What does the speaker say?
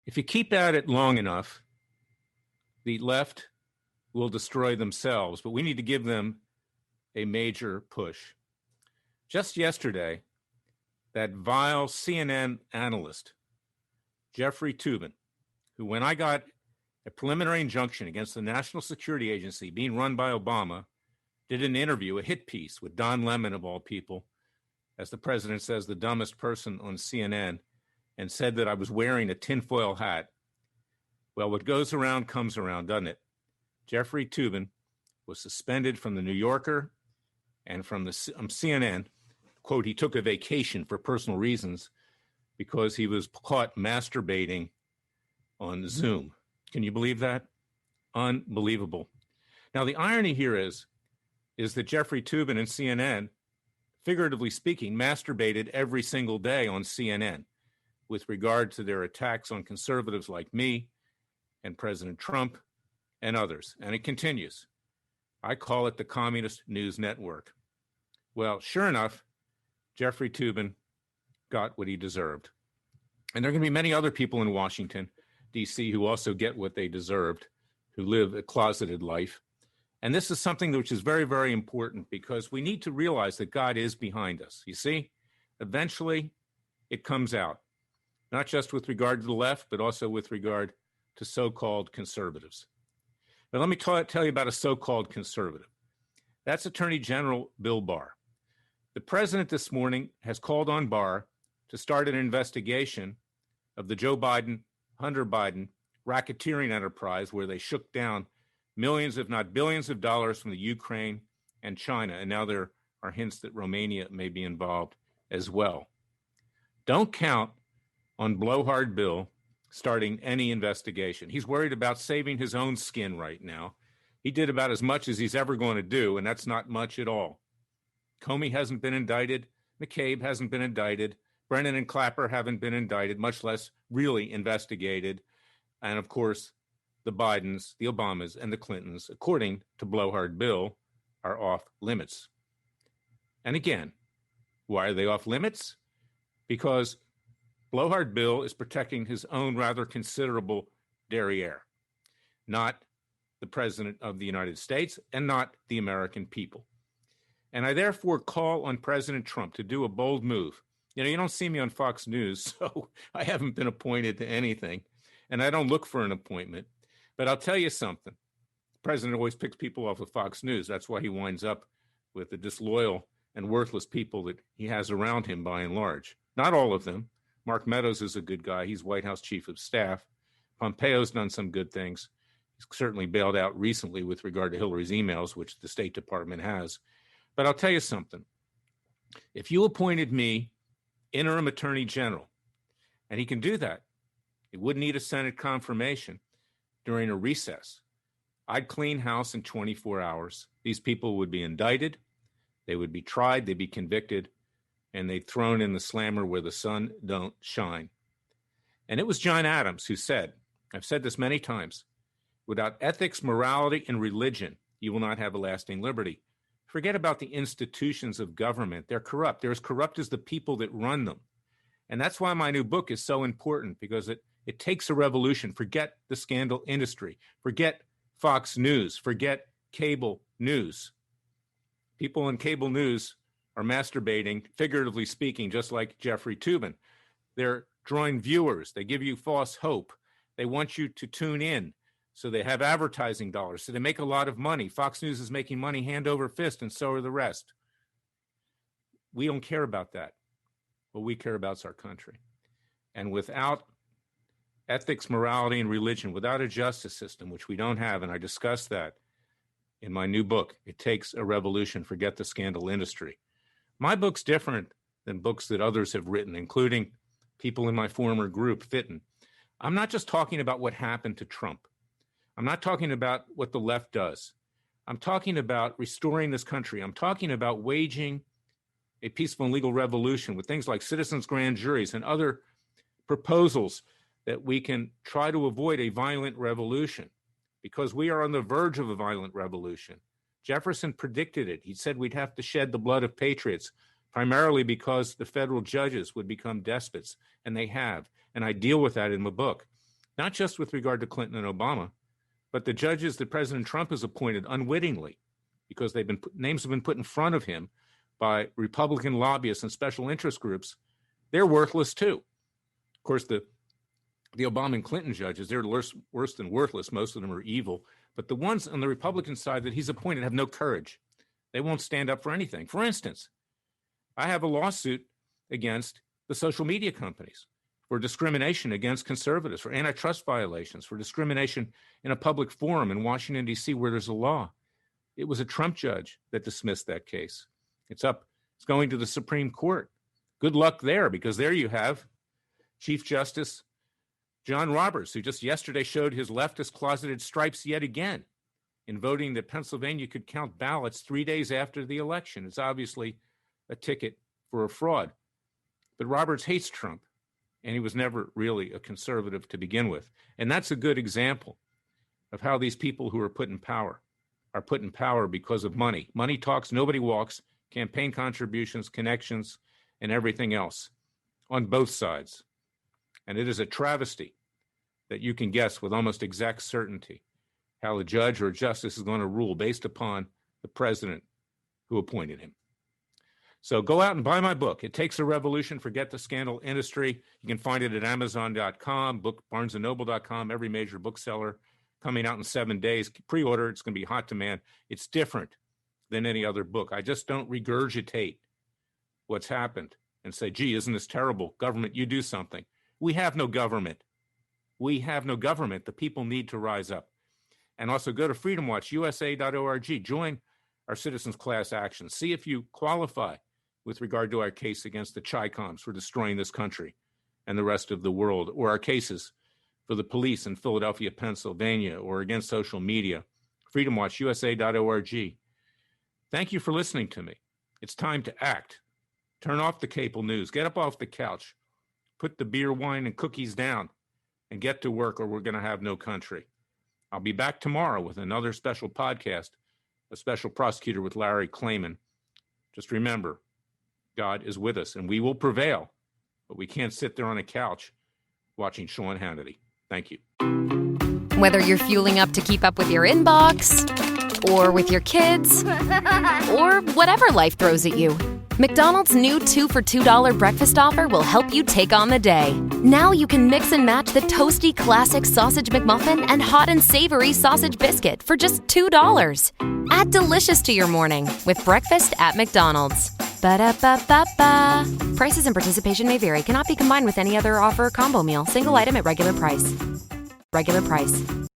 If you keep at it long enough, the left will destroy themselves, but we need to give them a major push. Just yesterday, that vile CNN analyst, Jeffrey Toobin, who, when I got a preliminary injunction against the National Security Agency being run by Obama, did an interview, a hit piece with Don Lemon, of all people, as the president says, the dumbest person on CNN, and said that I was wearing a tinfoil hat. Well, what goes around comes around, doesn't it? Jeffrey Toobin was suspended from the New Yorker and from the CNN. Quote, he took a vacation for personal reasons because he was caught masturbating on Zoom. Can you believe that? Unbelievable. Now, the irony here is that Jeffrey Toobin and CNN, figuratively speaking, masturbated every single day on CNN with regard to their attacks on conservatives like me and President Trump and others. And it continues. I call it the Communist News Network. Well, sure enough, Jeffrey Toobin got what he deserved. And there are going to be many other people in Washington, D.C., who also get what they deserved, who live a closeted life. And this is something which is very, very important because we need to realize that God is behind us. You see, eventually it comes out, not just with regard to the left, but also with regard to so-called conservatives. But let me tell you about a so-called conservative. That's Attorney General Bill Barr. The president this morning has called on Barr to start an investigation of the Joe Biden, Hunter Biden racketeering enterprise where they shook down millions, if not billions of dollars from the Ukraine and China. And now there are hints that Romania may be involved as well. Don't count on Blowhard Bill starting any investigation. He's worried about saving his own skin right now. He did about as much as he's ever going to do, and that's not much at all. Comey hasn't been indicted. McCabe hasn't been indicted. Brennan and Clapper haven't been indicted, much less really investigated. And of course, the Bidens, the Obamas, and the Clintons, according to Blowhard Bill, are off limits. And again, why are they off limits? Because Blowhard Bill is protecting his own rather considerable derriere, not the President of the United States and not the American people. And I therefore call on President Trump to do a bold move. You know, you don't see me on Fox News, so I haven't been appointed to anything, and I don't look for an appointment. But I'll tell you something. The president always picks people off of Fox News. That's why he winds up with the disloyal and worthless people that he has around him by and large. Not all of them. Mark Meadows is a good guy. He's White House Chief of Staff. Pompeo's done some good things. He's certainly bailed out recently with regard to Hillary's emails, which the State Department has. But I'll tell you something. If you appointed me interim attorney general, and he can do that, he wouldn't need a Senate confirmation during a recess. I'd clean house in 24 hours. These people would be indicted, they would be tried, they'd be convicted, and they'd thrown in the slammer where the sun don't shine. And it was John Adams who said, I've said this many times, without ethics, morality, and religion, you will not have a lasting liberty. Forget about the institutions of government. They're corrupt. They're as corrupt as the people that run them. And that's why my new book is so important, because it takes a revolution. Forget the scandal industry. Forget Fox News. Forget cable news. People in cable news are masturbating, figuratively speaking, just like Jeffrey Toobin. They're drawing viewers. They give you false hope. They want you to tune in. So they have advertising dollars. So they make a lot of money. Fox News is making money hand over fist, and so are the rest. We don't care about that. What we care about is our country. And without ethics, morality, and religion, without a justice system, which we don't have, and I discuss that in my new book, It Takes a Revolution, Forget the Scandal Industry. My book's different than books that others have written, including people in my former group, Fitton. I'm not just talking about what happened to Trump. I'm not talking about what the left does. I'm talking about restoring this country. I'm talking about waging a peaceful and legal revolution with things like citizens' grand juries and other proposals that we can try to avoid a violent revolution, because we are on the verge of a violent revolution. Jefferson predicted it. He said we'd have to shed the blood of patriots, primarily because the federal judges would become despots, and they have. And I deal with that in my book. not just with regard to Clinton and Obama, but the judges that President Trump has appointed unwittingly, because names have been put in front of him by Republican lobbyists and special interest groups. They're worthless too. Of course, the Obama and Clinton judges, they're worse than worthless. Most of them are evil. But the ones on the Republican side that he's appointed have no courage. They won't stand up for anything. For instance, I have a lawsuit against the social media companies for discrimination against conservatives, for antitrust violations, for discrimination in a public forum in Washington, D.C., where there's a law. It was a Trump judge that dismissed that case. It's going to the Supreme Court. Good luck there, because there you have Chief Justice John Roberts, who just yesterday showed his leftist closeted stripes yet again in voting that Pennsylvania could count ballots 3 days after the election. It's obviously a ticket for a fraud. But Roberts hates Trump, and he was never really a conservative to begin with. And that's a good example of how these people who are put in power are put in power because of money. Money talks, nobody walks, campaign contributions, connections, and everything else on both sides. And it is a travesty that you can guess with almost exact certainty how a judge or a justice is going to rule based upon the president who appointed him. So go out and buy my book. It Takes a Revolution, Forget the Scandal Industry. You can find it at Amazon.com, BarnesandNoble.com, every major bookseller. Coming out in 7 days. Pre-order. It's going to be hot demand. It's different than any other book. I just don't regurgitate what's happened and say, gee, isn't this terrible? Government, you do something. We have no government. We have no government. The people need to rise up. And also go to freedomwatchusa.org. Join our citizens class action. See if you qualify with regard to our case against the Chi-Coms for destroying this country and the rest of the world, or our cases for the police in Philadelphia, Pennsylvania, or against social media. freedomwatchusa.org. Thank you for listening to me. It's time to act. Turn off the cable news. Get up off the couch. Put the beer, wine, and cookies down and get to work, or we're going to have no country. I'll be back tomorrow with another special podcast, a special prosecutor with Larry Klayman. Just remember, God is with us, and we will prevail, but we can't sit there on a couch watching Sean Hannity. Thank you. Whether you're fueling up to keep up with your inbox, or with your kids, or whatever life throws at you, McDonald's new 2 for $2 breakfast offer will help you take on the day. Now you can mix and match the toasty classic sausage McMuffin and hot and savory sausage biscuit for just $2. Add delicious to your morning with breakfast at McDonald's. Ba-da-ba-ba-ba. Prices and participation may vary. Cannot be combined with any other offer or combo meal. Single item at regular price. Regular price.